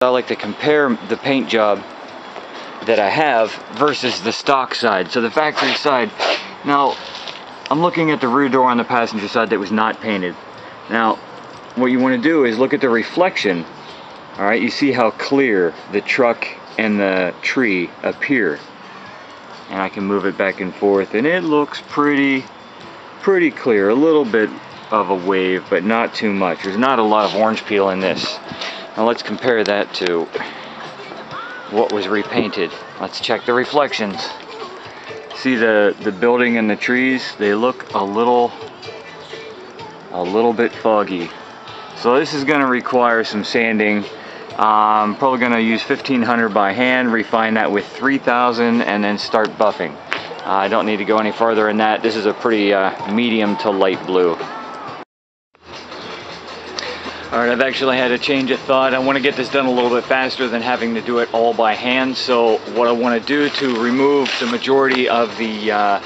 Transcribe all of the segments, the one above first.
I like to compare the paint job that I have versus the stock side. So the factory side, now I'm looking at the rear door on the passenger side that was not painted. Now what you want to do is look at the reflection. Alright, you see how clear the truck and the tree appear. And I can move it back and forth and it looks pretty clear. A little bit of a wave, but not too much. There's not a lot of orange peel in this. Now let's compare that to what was repainted. Let's check the reflections. See the building and the trees, they look a little bit foggy. So this is going to require some sanding. I'm probably going to use 1500 by hand, refine that with 3000, and then start buffing. I don't need to go any farther than that. This is a pretty medium to light blue. Alright, I've actually had a change of thought. I want to get this done a little bit faster than having to do it all by hand. So what I want to do to remove the majority of the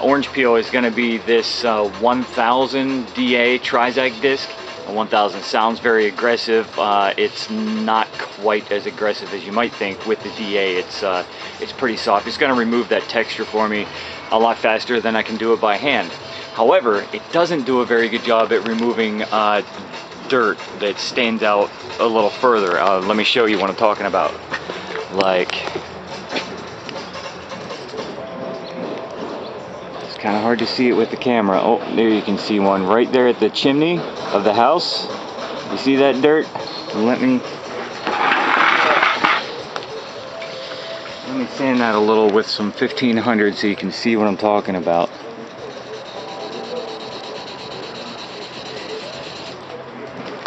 orange peel is going to be this 1000 DA Tri-Zag disc. 1000 sounds very aggressive. It's not quite as aggressive as you might think with the DA. It's pretty soft. It's going to remove that texture for me a lot faster than I can do it by hand. However, it doesn't do a very good job at removing dirt that stands out a little further. Let me show you what I'm talking about. Like, kind of hard to see it with the camera. Oh, there you can see one right there at the chimney of the house. You see that dirt? Let me sand that a little with some 1500 so you can see what I'm talking about.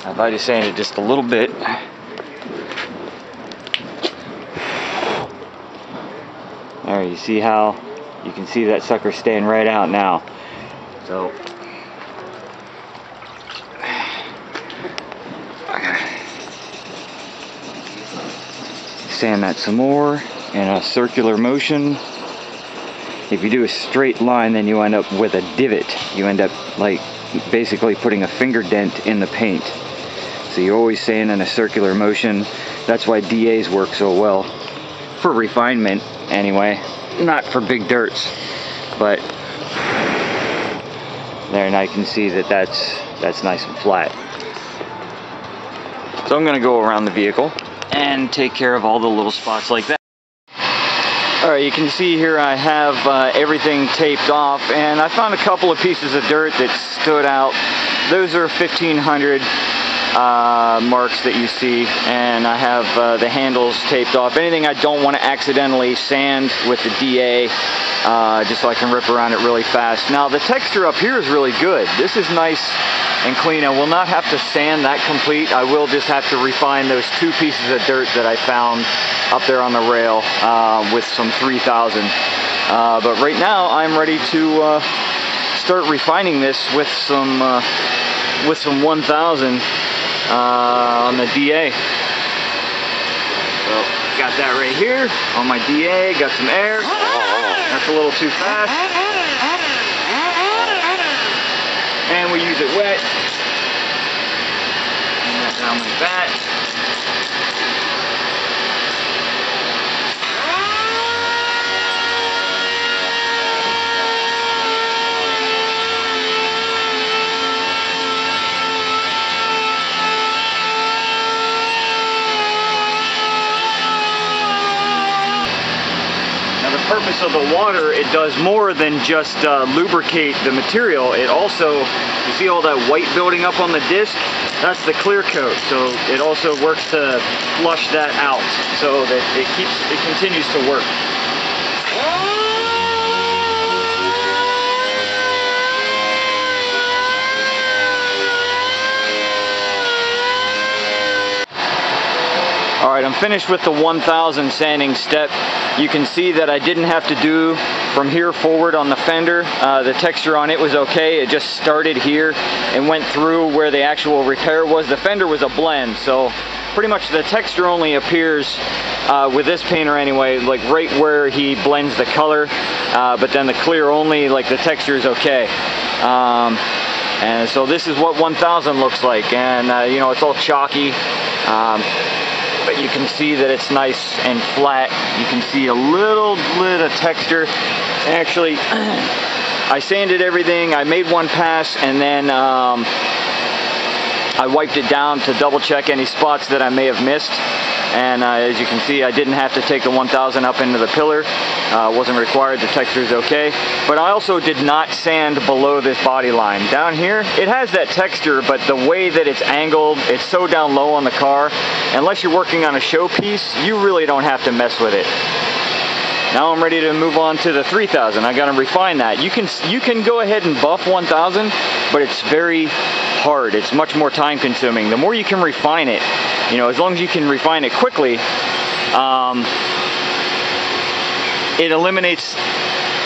If I just sand it just a little bit. There, you see how you can see that sucker staying right out now. So sand that some more in a circular motion. If you do a straight line, then you end up with a divot. You end up like basically putting a finger dent in the paint. So you're always sand in a circular motion. That's why DAs work so well for refinement anyway. Not for big dirts, but there, now you can see that that's nice and flat. So I'm going to go around the vehicle and take care of all the little spots like that. Alright, you can see here I have everything taped off, and I found a couple of pieces of dirt that stood out. Those are 1500 marks that you see, and I have the handles taped off. Anything I don't want to accidentally sand with the DA, just so I can rip around it really fast. Now the texture up here is really good. This is nice and clean. I will not have to sand that complete. I will just have to refine those two pieces of dirt that I found up there on the rail with some 3000. But right now I'm ready to start refining this with some 1000 on the DA. So got that right here on my DA. Got some air. That's a little too fast. And we use it wet. And that down like that. The purpose of the water, it does more than just lubricate the material. It also, you see all that white building up on the disc? That's the clear coat. So it also works to flush that out so that it continues to work. Alright, I'm finished with the 1000 sanding step. You can see that I didn't have to do from here forward on the fender. The texture on it was okay. It just started here and went through where the actual repair was. The fender was a blend, so pretty much the texture only appears with this painter anyway, like right where he blends the color, but then the clear only, like the texture is okay. And so this is what 1000 looks like, and you know, it's all chalky. you can see that it's nice and flat. You can see a little bit of texture. Actually, I sanded everything. I made one pass, and then I wiped it down to double check any spots that I may have missed. And as you can see, I didn't have to take the 1000 up into the pillar. Wasn't required. The texture is okay. But I also did not sand below this body line. Down here, it has that texture, but the way that it's angled, it's so down low on the car. Unless you're working on a showpiece, you really don't have to mess with it. Now I'm ready to move on to the 3000. I gotta refine that. You can go ahead and buff 1000, but it's very hard. It's much more time consuming. The more you can refine it, you know, as long as you can refine it quickly, it eliminates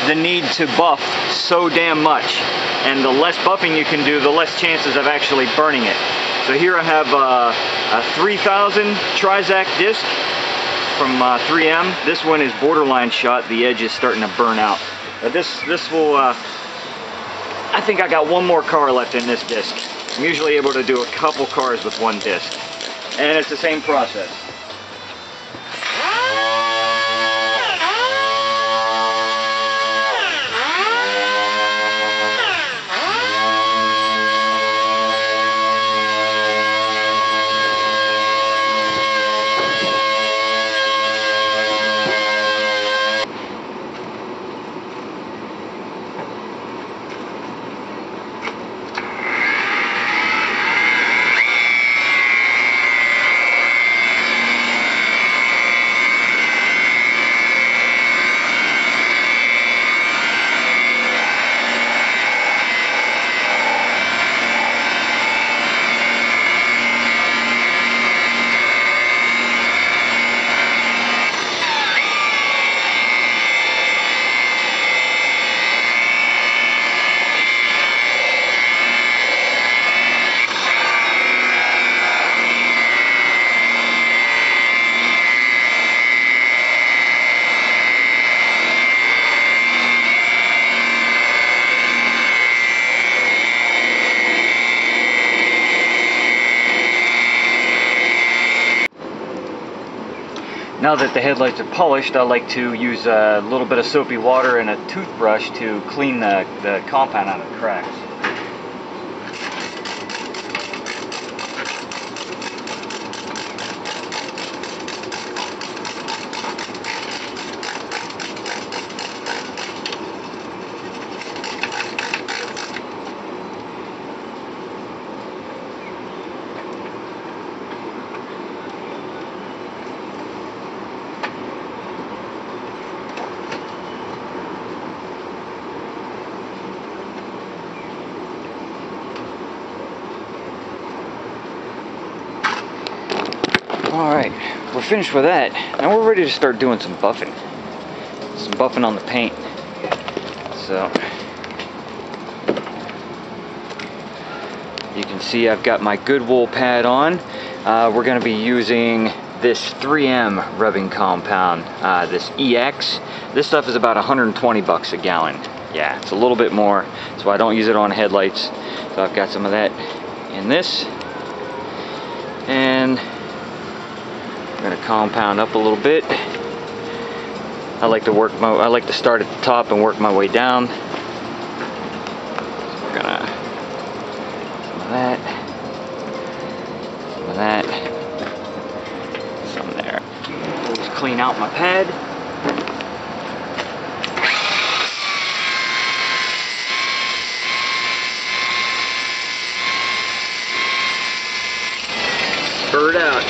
the need to buff so damn much. And the less buffing you can do, the less chances of actually burning it. So here I have a 3000 Trizac disc from 3M. This one is borderline shot. The edge is starting to burn out. But this will, I think I got one more car left in this disc. I'm usually able to do a couple cars with one disc. And it's the same process. Now that the headlights are polished, I like to use a little bit of soapy water and a toothbrush to clean the compound out of the cracks. Alright, we're finished with that. Now we're ready to start doing some buffing. Some buffing on the paint. So, you can see I've got my good wool pad on. We're going to be using this 3M rubbing compound, this EX. This stuff is about 120 bucks a gallon. Yeah, it's a little bit more, so I don't use it on headlights. So I've got some of that in this. And I'm going to compound up a little bit. I like to start at the top and work my way down. So we're gonna some of that, some there. Just clean out my pad. Spur it out.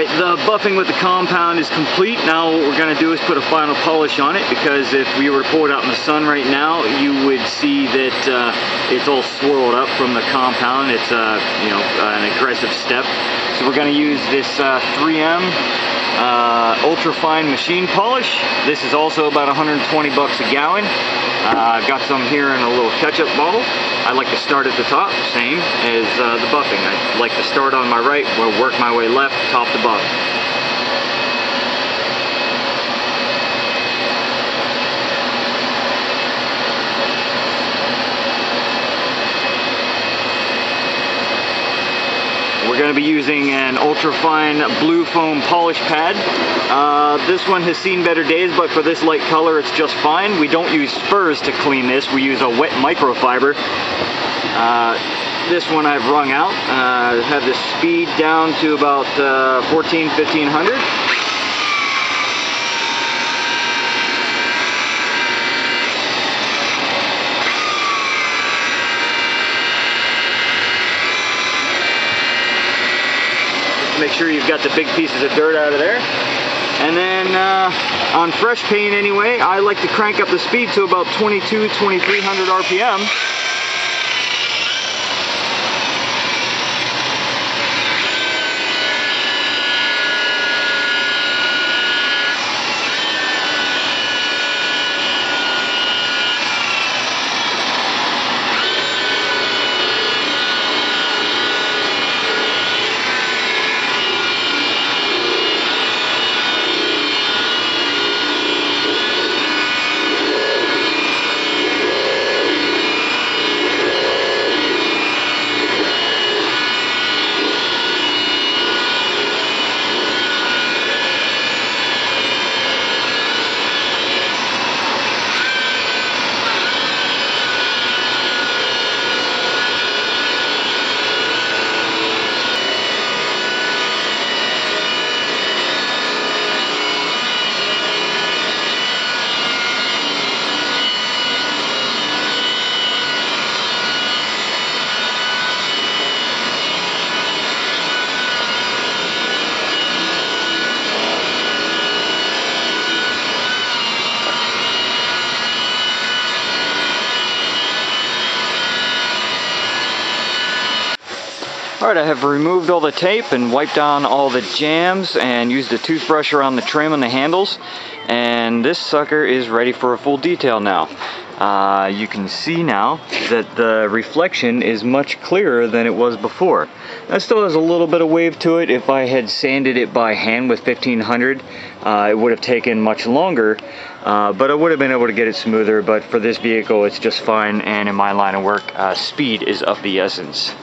Alright, the buffing with the compound is complete. Now what we're going to do is put a final polish on it, because if we were to pull it out in the sun right now, you would see that it's all swirled up from the compound. It's an aggressive step. So we're going to use this 3M ultra fine machine polish. This is also about 120 bucks a gallon. I've got some here in a little ketchup bottle. I like to start at the top, same as the buffing. I like to start on my right, work my way left, top to bottom. We're going to be using an ultra-fine blue foam polish pad. This one has seen better days, but for this light color it's just fine. We don't use spurs to clean this, we use a wet microfiber. This one I've wrung out. Have the speed down to about 1500. Make sure you've got the big pieces of dirt out of there. And then on fresh paint anyway, I like to crank up the speed to about 2300 RPM. Alright, I have removed all the tape and wiped down all the jams and used a toothbrush around the trim and the handles, and this sucker is ready for a full detail now. You can see now that the reflection is much clearer than it was before. That still has a little bit of wave to it. If I had sanded it by hand with 1500, it would have taken much longer, but I would have been able to get it smoother. But for this vehicle, it's just fine, and in my line of work, speed is of the essence.